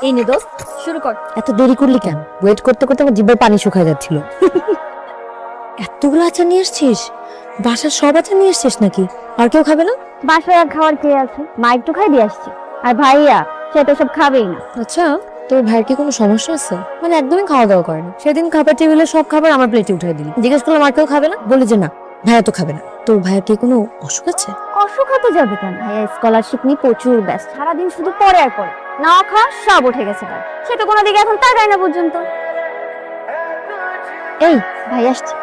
এই নে দোস্ত, শুরু কর। এত দেরি করলি কেন? ওয়েট করতে করতে আমার জিভের পানি শুকায় যাচ্ছিল। এতগুলো আচার নিয়ে এসছিস? বাসার সব আচার নিয়ে এসছিস নাকি? আর কেউ খাবে না? বাসায় আর খাওয়ার কে আছে? মা একটু খাই দিয়ে আসছি। আর ভাইয়া সে তো সব খাবেই না। আচ্ছা, তোর ভাইয়ের কি কোনো সমস্যা আছে? মানে একদমই খাওয়া দাওয়া করে না। সেদিন খাবার টেবিলে সব খাবার আমার প্লেটে উঠাই দিলি। জিজ্ঞেস করলাম আর কেউ খাবে না? বলে যে না, ভাইয়া তো খাবে না। তোর ভাইয়ের কি কোনো অসুখ আছে? অসুখ হতে যাবে কেন? ভাইয়া স্কলারশিপ নিয়ে প্রচুর ব্যস্ত, সারাদিন শুধু পড়ে আর পড়ে। না খাওয়া সব উঠে গেছে তার। সেটা কোনো দিকে এখন তাকায় না পর্যন্ত। এই ভাই আসছে।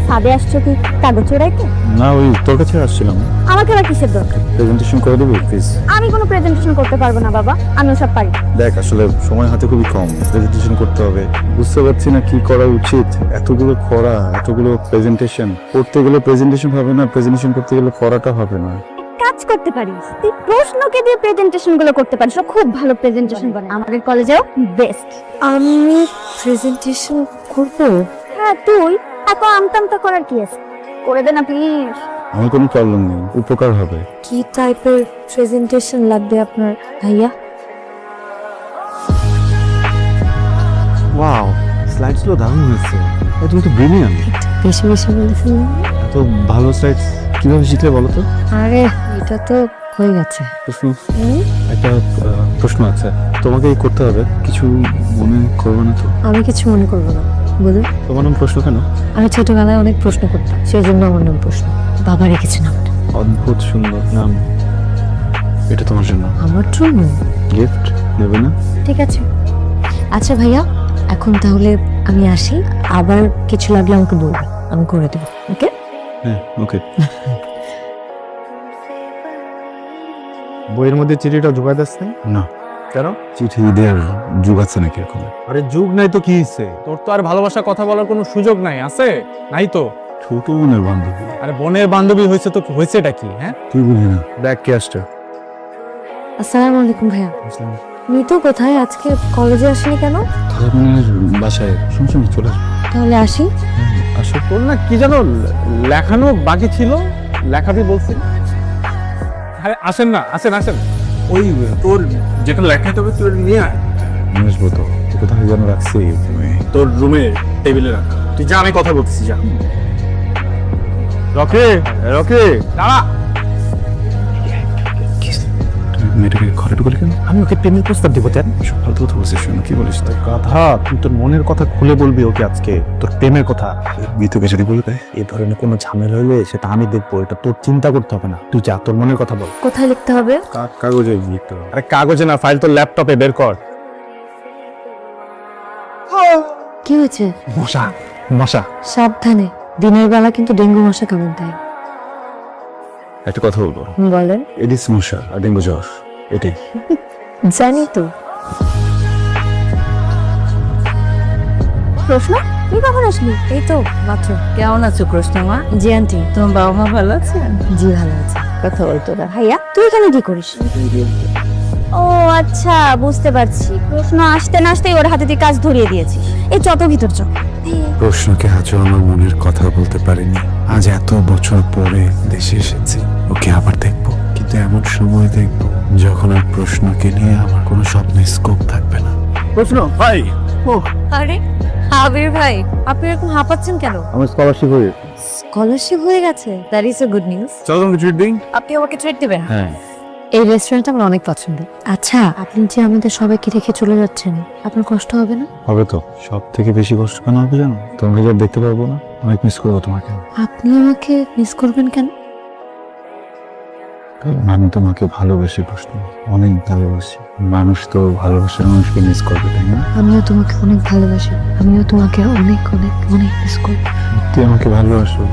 সাদে আসছো কি কাগজ চোরাইতে? না, ওই তোর কাছে আসছিলাম। আমাকে আবার কিসের দরকার? প্রেজেন্টেশন করে দেবো প্লিজ। আমি কোনো প্রেজেন্টেশন করতে পারবো না বাবা, আমি ওসব পারি না। দেখ, আসলে সময় হাতে খুবই কম, প্রেজেন্টেশন করতে হবে। বুঝতে পারছি না কি করা উচিত। এতগুলো করা, এতগুলো প্রেজেন্টেশন করতে গেলে প্রেজেন্টেশন হবে না, প্রেজেন্টেশন করতে গেলে করাটা হবে না। কাজ করতে পারিস, তুই প্রশ্নকে দিয়ে প্রেজেন্টেশন গুলো করতে পারিস। ও খুব ভালো প্রেজেন্টেশন করে, আমাদের কলেজেও বেস্ট। আমি প্রেজেন্টেশন করব? হ্যাঁ তুই, এত আমতামতা করার কি আছে? করে দে না প্লিজ। আমার কোনো প্রবলেম নেই, উপকার হবে। কি টাইপের প্রেজেন্টেশন লাগবে আপনার ভাইয়া? ওয়াও, স্লাইডসগুলো দারুণ হয়েছে। তুমি তো ব্রিলিয়ান্ট। বেশি বেশি বলেছেন। এত ভালো স্লাইডস কিভাবে শিখলে বলো তো? আরে এটা তো হয়ে গেছে। প্রশ্ন, একটা প্রশ্ন আছে, তোমাকেই করতে হবে। কিছু মনে করবে না তো? আমি কিছু মনে করবো না, বলুন। তোমার নাম প্রশ্ন কেন? আমি ছোটবেলায় অনেক প্রশ্ন করতাম, সেই জন্য আমার নাম প্রশ্ন। বাবা রেখেছে নামটা। অদ্ভুত সুন্দর নাম। এটা তোমার জন্য আমার জন্য গিফট, নেবে না? ঠিক আছে। আচ্ছা ভাইয়া, এখন তাহলে আমি আসি। আবার কিছু লাগলে আমাকে বলবেন, আমি করে দেবো। ওকে? হ্যাঁ, ওকে। বইয়ের মধ্যে চিঠিটা ঢুকাই দিস না? কেন? চিঠি দেওয়ার যুগ আছে নাকি এখন? আরে যুগ নাই তো কি হইছে? তোর তো আর ভালোবাসা কথা বলার কোনো সুযোগ নাই, আছে? নাই তো। ছোট বোনের বান্ধবী। আরে বোনের বান্ধবী হয়েছে তো হয়েছেটা কি? হ্যাঁ, তুই বুঝি না। দেখ কে আসছে। আসসালামু আলাইকুম ভাইয়া। মিতু কোথায়? আজকে কলেজে আসেনি কেন? ধর্মের বাসায় শুনছি, চলে আসবে। তাহলে আসি। আসো। তোর না কি জানো লেখানো বাকি ছিল, লেখাবি বলছি। আরে আসেন না, আসেন আসেন। ওই তোর যেটা লেখাতে হবে তুই নিয়ে আয়। নিয়ে আসবো তো। কোথায় যেন রাখছি। তোর রুমে টেবিলে রাখা। তুই যা, আমি কথা বলতেছি, যা। রকি, রকি, দাঁড়া। মেয়েটাকে ঘরে ঢুকলি কেন? আমি ওকে প্রেমের প্রস্তাব দিব। তেন ফালতু কথা বলছিস, শোনো কি বলিস তুই? কথা, তুই তোর মনের কথা খুলে বলবি ওকে আজকে, তোর প্রেমের কথা। মিতুকে যদি বলে দেয়? এই ধরনের কোনো ঝামেলা হলে সেটা আমি দেখবো, এটা তোর চিন্তা করতে হবে না। তুই যা, তোর মনের কথা বল। কোথায় লিখতে হবে? কাগজে লিখতে হবে। আরে কাগজে না, ফাইল তোর ল্যাপটপে বের কর। কি হয়েছে? মশা, মশা। সাবধানে, দিনের বেলা কিন্তু ডেঙ্গু মশা কামড় দেয়। একটা কথা বলবো। বলেন। এডিস মশা আর ডেঙ্গু জ্বর, এটাই। জানি তো। প্রশ্ন, তুই কখন আসলি? এই তো মাত্র। কেমন আছো কৃষ্ণমা? জি আন্টি, তোমার বাবা মা ভালো আছে? জি ভালো আছে। কথা বলতো না ভাইয়া, তুই এখানে কি করিস? ও আচ্ছা, বুঝতে পারছি। প্রশ্ন আসতে না আসতেই ওর হাতে তুই কাজ ধরিয়ে দিয়েছিস। এই যত ভিতর চ। প্রশ্নকে আজও আমার মনের কথা বলতে পারিনি। আজ এত বছর পরে দেশে এসেছি, ওকে আবার দেখবো, কিন্তু এমন সময় দেখবো যখন আর প্রশ্নকে নিয়ে আমার কোনো স্বপ্নের স্কোপ থাকবে না। প্রশ্ন ভাই, আরে আবির ভাই, আপনি এরকম হাঁপাচ্ছেন কেন? আমার স্কলারশিপ হয়ে স্কলারশিপ হয়ে গেছে? That is a good news. চলো তোমাকে ট্রিট দিই। আপনি আমাকে ট্রিট দেবেন? হ্যাঁ। এই রেস্টুরেন্টটা আমার অনেক পছন্দ। আচ্ছা, আপনি যে আমাদের সবাইকে রেখে চলে যাচ্ছেন, আপনার কষ্ট হবে না? হবে তো। সব থেকে বেশি কষ্ট কেন হবে জানো? তোমাকে যা দেখতে পারবো না, অনেক মিস করবো তোমাকে। আপনি আমাকে মিস করবেন কেন? কারণ আমি তোমাকে ভালোবাসি প্রশ্ন, অনেক ভালোবাসি। মানুষ তো ভালোবাসার মানুষকে মিস করবে, তাই না? আমিও তোমাকে অনেক ভালোবাসি। আমিও তোমাকে অনেক অনেক অনেক মিস করি। তুই আমাকে ভালোবাসো?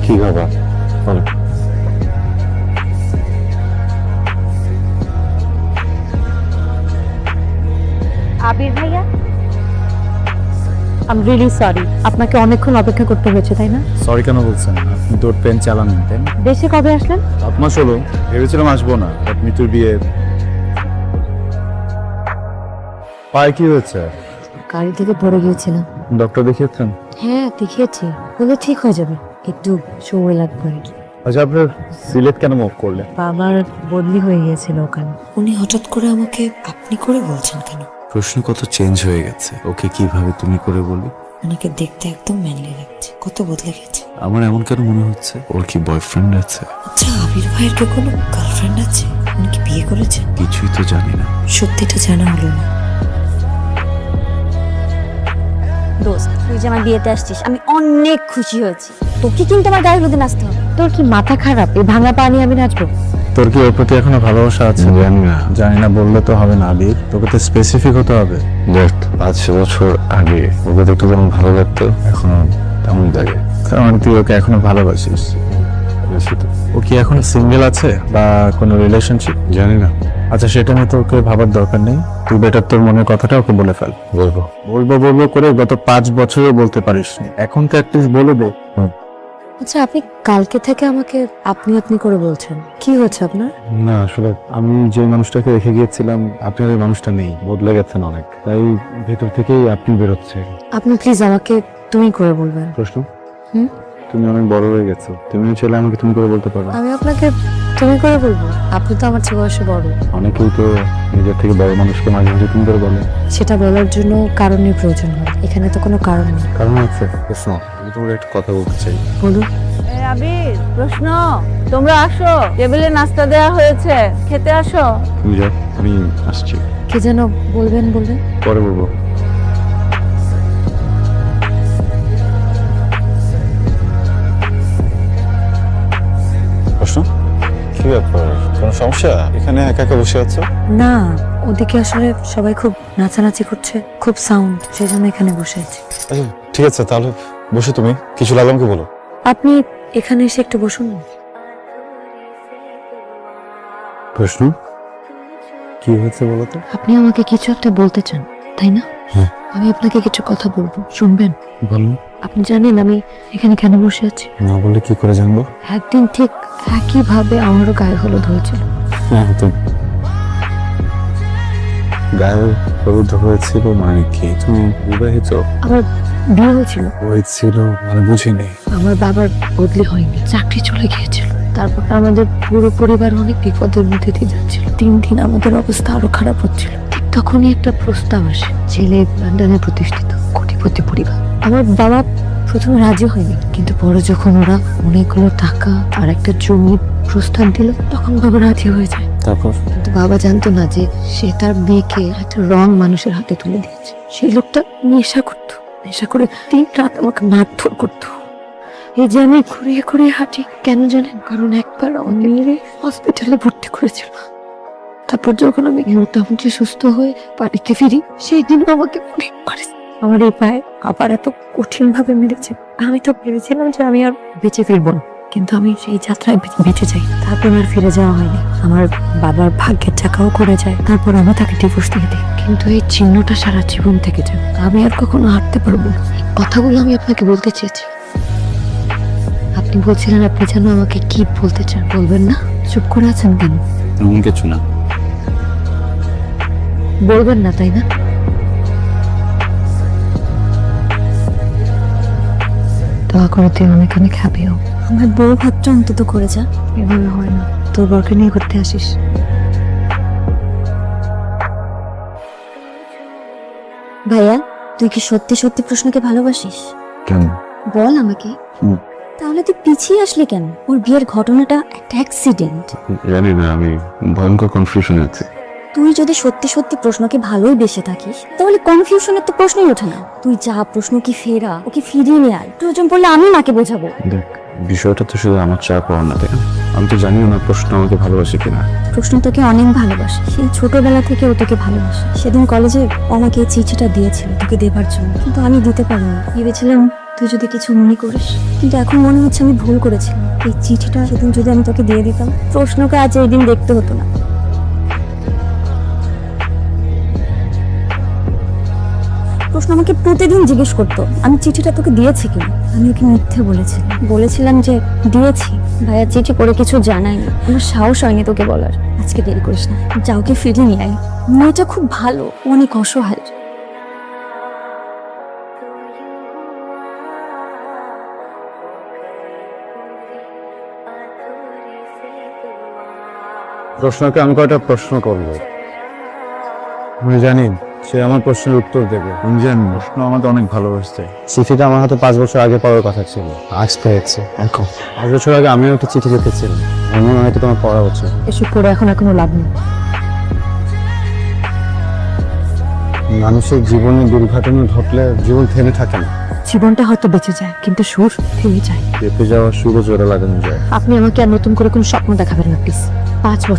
কি বাবা, বলো। আবির ভাইয়া, আই এম রিয়েলি সরি, আপনাকে অনেকক্ষণ অপেক্ষা করতে হয়েছে, তাই না? সরি কেন বলছেন? আপনি তোর ট্রেন চালান, তাই না? দেশে কবে আসলেন? 7 মাস হলো। ভেবেছিলাম আসবো না, বাট মিতুর বিয়ে পায়ে কি হয়েছে? গাড়ি থেকে পড়ে গিয়েছিলাম। ডক্টর দেখিয়েছেন? হ্যাঁ দেখিয়েছি, বলে ঠিক হয়ে যাবে, একটু সময় লাগবে আর কি। আচ্ছা, আপনার সিলেট কেন মুভ করলেন? বাবার বদলি হয়ে গিয়েছিল ওখানে। উনি হঠাৎ করে আমাকে আপনি করে বলছেন কেন? প্রশ্ন কত চেঞ্জ হয়ে গেছে। ওকে কিভাবে তুমি করে বলি? ওনাকে দেখতে একদম ম্যানলি লাগছে, কত বদলে গেছে। আমার এমন কেন মনে হচ্ছে ওর কি বয়ফ্রেন্ড আছে? আচ্ছা, আবির ভাইয়ের কি কোনো গার্লফ্রেন্ড আছে? উনি কি বিয়ে করেছেন? কিছুই তো জানি না। সত্যিটা জানা হলো না। দোস্ত, তুই যে আমার বিয়েতে আসছিস আমি অনেক খুশি হয়েছি। তোকে কিন্তু আমার গায়ে হলুদে নাচতে হবে। তোর কি মাথা খারাপ? এই ভাঙা পানি আমি নাচবো? তোর কি ওর প্রতি এখনো ভালোবাসা আছে? জানি না বললে তো হবে না আবির, তোকে তো স্পেসিফিক হতে হবে। দেখ, 5 বছর আগে ওকে দেখতে যেমন ভালো লাগতো এখনো তেমন লাগে। তার মানে তুই ওকে এখনো ভালোবাসিস? ও কি এখনো সিঙ্গেল আছে বা কোনো রিলেশনশিপ? জানি না। আচ্ছা, সেটা নিয়ে তোকে ভাবার দরকার নেই। তুই বেটার তোর মনের কথাটা ওকে বলে ফেল। বলবো বলবো করে গত 5 বছরও বলতে পারিস, এখন তো অ্যাটলিস্ট বলে দে। আচ্ছা, আপনি কালকে থেকে আমাকে আপনি আপনি করে বলছেন, কি হচ্ছে আপনার? না, আসলে আমি যে মানুষটাকে রেখে গিয়েছিলাম আপনার ওই মানুষটা নেই, বদলে গেছেন অনেক, তাই ভেতর থেকেই আপনি বেরোচ্ছে। আপনি প্লিজ আমাকে তুমি করে বলবেন। প্রশ্ন, হুম? তুমি অনেক বড় হয়ে গেছো, তুমি চাইলে আমাকে তুমি করে বলতে পারো। আমি আপনাকে তুমি করে বলবো? আপনি তো আমার চেয়ে বয়সে বড়। অনেকেই তো নিজের থেকে বড় মানুষকে মাঝে মাঝে তুমি করে বলে। সেটা বলার জন্য কারণের প্রয়োজন হয়, এখানে তো কোনো কারণ নেই। কারণ আছে। প্রশ্ন, আমি তোমার একটা কথা বলতে চাই। বলুন। আবির, প্রশ্ন, তোমরা আসো, টেবিলে নাস্তা দেওয়া হয়েছে, খেতে আসো। তুমি যাও, আমি আসছি। কি যেন বলবেন? পরে বলবো। প্রশ্ন, কি ব্যাপার? কোনো সমস্যা? এখানে একা একা বসে আছো? না, ওদিকে আসলে সবাই খুব নাচানাচি করছে, খুব সাউন্ড, সেই জন্য এখানে বসে আছি। আচ্ছা, ঠিক আছে, তাহলে বসে তুমি কিছু লাগলামকে বলো। আপনি এখানে এসে একটু বসুন না। প্রশ্ন, কি হয়েছে বলো তো? আপনি আমাকে কিছু একটা বলতে চান, তাই না? হ্যাঁ। আমি আপনাকে কিছু কথা বলবো, শুনবেন? বলো। আপনি জানেন আমি এখানে কেন বসে আছি? না বলে কি করে জানবো? একদিন ঠিক একইভাবে আমারও গায়ে হলুদ হয়েছিল। হ্যাঁ, তো গায়ে হলুদ হয়েছিল মানে কি? তুমি বিবাহিত? আমার বিয়ে হয়েছিল মানে বুঝিনি। আমার বাবার বদলি হয়নি, চাকরি চলে গিয়েছিল। তারপর আমাদের পুরো পরিবার অনেক বিপদের মধ্যে দিয়ে যাচ্ছিল। 3 দিন আমাদের অবস্থা আরো খারাপ হচ্ছিল। ঠিক তখনই একটা প্রস্তাব আসে, ছেলে লন্ডনে প্রতিষ্ঠিত কোটিপতি পরিবার। আমার বাবা প্রথমে রাজি হয়নি, কিন্তু পরে যখন ওরা অনেকগুলো টাকা আর একটা জমির প্রস্তাব দিল, তখন বাবা রাজি হয়ে যায়। তারপর? কিন্তু বাবা জানতো না যে সে তার মেয়েকে একটা রং মানুষের হাতে তুলে দিয়েছে। সেই লোকটা নেশা করে 3 রাত আমাকে মারধর করতো। এই যে আমি ঘুরিয়ে হাঁটি, কেন জানেন? কারণ একবার আমাকে মেরে হসপিটালে ভর্তি করেছিল। তারপর যখন আমি মোটামুটি সুস্থ হয়ে বাড়িতে ফিরি, সেই দিনও আমাকে অনেক মারেছে। আমার এই পায়ে আবার এত কঠিন ভাবে মেরেছে। আমি তো ভেবেছিলাম যে আমি আর বেঁচে ফিরবো না, কিন্তু আমি সেই যাত্রায় বেঁচে যাই। তারপর আর ফিরে যাওয়া হয়নি। আমার বাবার ভাগ্যের চাকাও করে যায়। তারপর আমি তাকে ডিভোর্স দিয়ে দিই, কিন্তু এই চিহ্নটা সারা জীবন থেকে যাবে। আমি আর কখনো হাঁটতে পারবো না। এই কথাগুলো আমি আপনাকে বলতে চেয়েছি। আপনি বলছিলেন আপনি যেন আমাকে কি বলতে চান, বলবেন না? চুপ করে আছেন কেন? এমন কিছু না। বলবেন না, তাই না? দোয়া করে তুই অনেক অনেক হ্যাপি হও। আমার বউ ভাতটা অন্তত করে যা। এভাবে হয় না, তোর বরকে নিয়ে ঘুরতে আসিস। ভাইয়া, তুই কি সত্যি সত্যি প্রশ্নকে ভালোবাসিস? কেন? বল আমাকে। তাহলে তুই পিছিয়ে আসলি কেন? ওর বিয়ের ঘটনাটা একটা অ্যাক্সিডেন্ট। জানি না, আমি ভয়ঙ্কর কনফিউশনে আছি। তুই যদি সত্যি সত্যি প্রশ্নকে ভালোই বেসে থাকিস, তাহলে কনফিউশনের তো প্রশ্নই ওঠে না। তুই যা, প্রশ্নকে ফেরা, ওকে ফিরিয়ে নিয়ে আয়। প্রয়োজন পড়লে আমি মাকে বোঝাবো। দেখ, বিষয়টা তো শুধু আমার চাপ পাওয়ার না, তাই না? আমি তো জানিও না প্রশ্ন আমাকে ভালোবাসে কিনা। প্রশ্ন তোকে অনেক ভালোবাসে, সেই ছোটবেলা থেকে ও তোকে ভালোবাসে। সেদিন কলেজে ও আমাকে এই চিঠিটা দিয়েছিল তোকে দেবার জন্য, কিন্তু আমি দিতে পারিনি। ভেবেছিলাম তুই যদি কিছু মনে করিস, কিন্তু এখন মনে হচ্ছে আমি ভুল করেছিলাম। এই চিঠিটা সেদিন যদি আমি তোকে দিয়ে দিতাম, প্রশ্নকে আজ এই দিন দেখতে হতো না। প্রশ্ন আমাকে প্রতিদিন জিজ্ঞেস করতো আমি চিঠিটা তোকে দিয়েছি কিনা। আমি ওকে মিথ্যে বলেছিলাম যে দিয়েছি। ভাইয়া চিঠি পড়ে কিছু জানায়নি, আমার সাহস হয়নি তোকে বলার। আজকে দেরি করিস না, যা ওকে ফিরিয়ে নিয়ে আয়। মেয়েটা খুব ভালো, অনেক অসহায়। প্রশ্নকে আমি কয়টা প্রশ্ন করবো, আমি জানি সে আমার প্রশ্নের উত্তর দেবে। আমি জানি প্রশ্ন আমাকে অনেক ভালোবাসছে। চিঠিটা আমার হাতে 5 বছর আগে পাওয়ার কথা ছিল, আজ পেয়েছে। এখন 5 বছর আগে আমিও একটা চিঠি লিখেছিলাম, আমার মনে হয় তোমার পড়া উচিত। এসব করে এখন আর কোনো লাভ নেই। মানুষের জীবনে দুর্ঘটনা ঘটলে জীবন থেমে থাকে না, জীবনটা হয়তো বেঁচে যায়, কিন্তু সুর থেমে যায়। চেপে যাওয়া সুরও জোরে লাগানো যায়। আপনি আমাকে আর নতুন করে কোনো স্বপ্ন দেখাবেন না প্লিজ। 5 বছর